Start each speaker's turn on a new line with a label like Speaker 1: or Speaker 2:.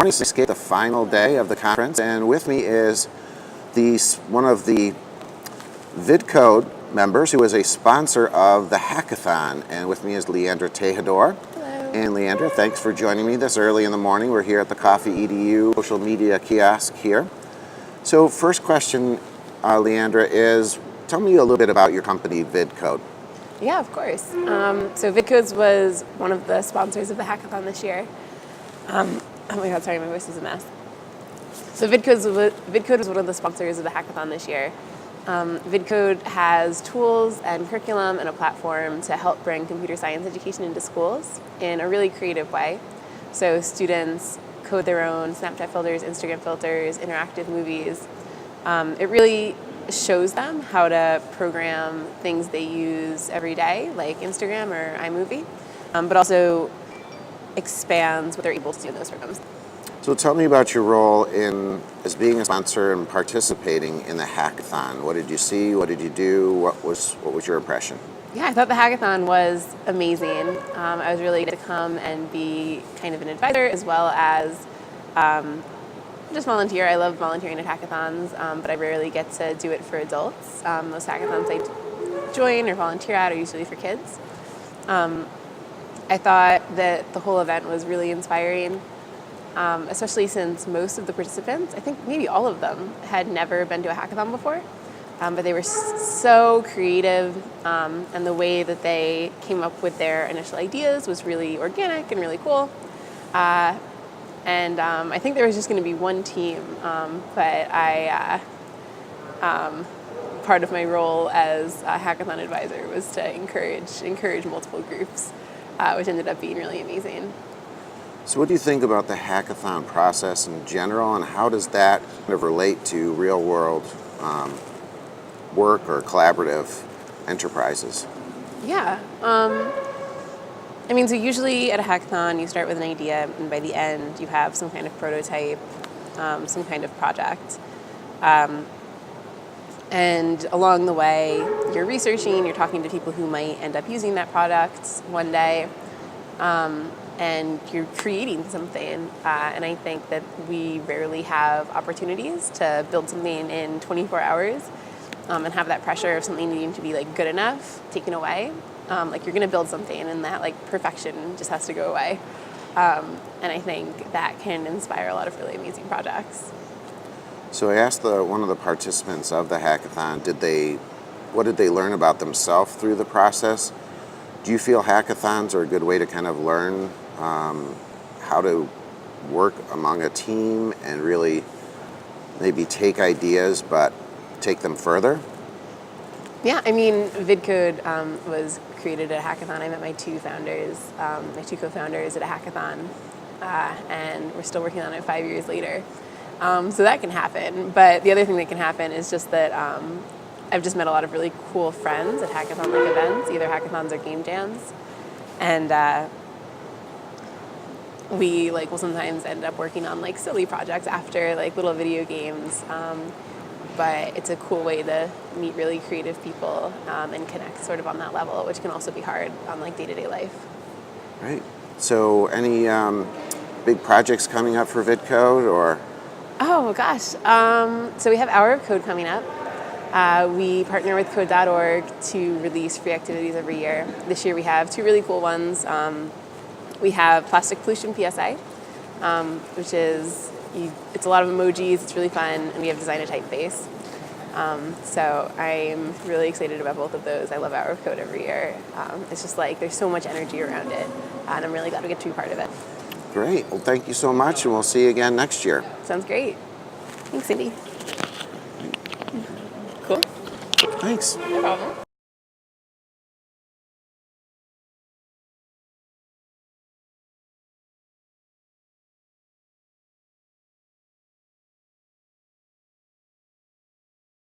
Speaker 1: Morning, escape the final day of the conference, and with me is one of the VidCode members who is a sponsor of the Hackathon, and with me is Leandra Tejador.
Speaker 2: Hello.
Speaker 1: And Leandra, thanks for joining me this early in the morning. We're here at the Coffee EDU social media kiosk here. So first question, Leandra, is tell me a little bit about your company, VidCode.
Speaker 2: Yeah, of course. So VidCodes was one of the sponsors of the Hackathon this year. Oh my God, sorry, my voice is a mess. So VidCode was one of the sponsors of the Hackathon this year. VidCode has tools and curriculum and a platform to help bring computer science education into schools in a really creative way. So students code their own Snapchat filters, Instagram filters, interactive movies. It really shows them how to program things they use every day, like Instagram or iMovie, but also expands what they're able to do in those programs.
Speaker 1: So tell me about your role as being a sponsor and participating in the Hackathon. What did you see? What did you do? What was your impression?
Speaker 2: Yeah, I thought the Hackathon was amazing. I was really excited to come and be kind of an advisor as well as just volunteer. I love volunteering at hackathons, but I rarely get to do it for adults. Most hackathons I join or volunteer at are usually for kids. I thought that the whole event was really inspiring, especially since most of the participants, I think maybe all of them, had never been to a hackathon before. But they were so creative, and the way that they came up with their initial ideas was really organic and really cool. And I think there was just going to be one team, but part of my role as a hackathon advisor was to encourage multiple groups, which ended up being really amazing.
Speaker 1: So what do you think about the hackathon process in general, and how does that kind of relate to real-world work or collaborative enterprises?
Speaker 2: Yeah. So usually at a hackathon, you start with an idea, and by the end, you have some kind of prototype, some kind of project. And along the way, you're researching, you're talking to people who might end up using that product one day, and you're creating something. And I think that we rarely have opportunities to build something in 24 hours and have that pressure of something needing to be good enough taken away. You're going to build something, and that perfection just has to go away. And I think that can inspire a lot of really amazing projects.
Speaker 1: So I asked one of the participants of the hackathon, what did they learn about themselves through the process? Do you feel hackathons are a good way to kind of learn how to work among a team and really maybe take ideas but take them further?
Speaker 2: Yeah, VidCode was created at a hackathon. I met my two co-founders at a hackathon, and we're still working on it 5 years later. So that can happen. But the other thing that can happen is just that I've just met a lot of really cool friends at hackathon-like events, either hackathons or game jams. And we will sometimes end up working on silly projects after, little video games. But it's a cool way to meet really creative people and connect sort of on that level, which can also be hard on day-to-day life.
Speaker 1: Right. So any big projects coming up for VidCode or?
Speaker 2: Oh gosh. So we have Hour of Code coming up. We partner with code.org to release free activities every year. This year we have two really cool ones. We have Plastic Pollution PSA, which is it's a lot of emojis, it's really fun, and we have Design a Typeface. So I'm really excited about both of those. I love Hour of Code every year. It's just there's so much energy around it, and I'm really glad we get to be part of it.
Speaker 1: Great. Well, thank you so much, and we'll see you again next year.
Speaker 2: Sounds great. Thanks, Cindy. Cool.
Speaker 1: Thanks.
Speaker 2: No problem.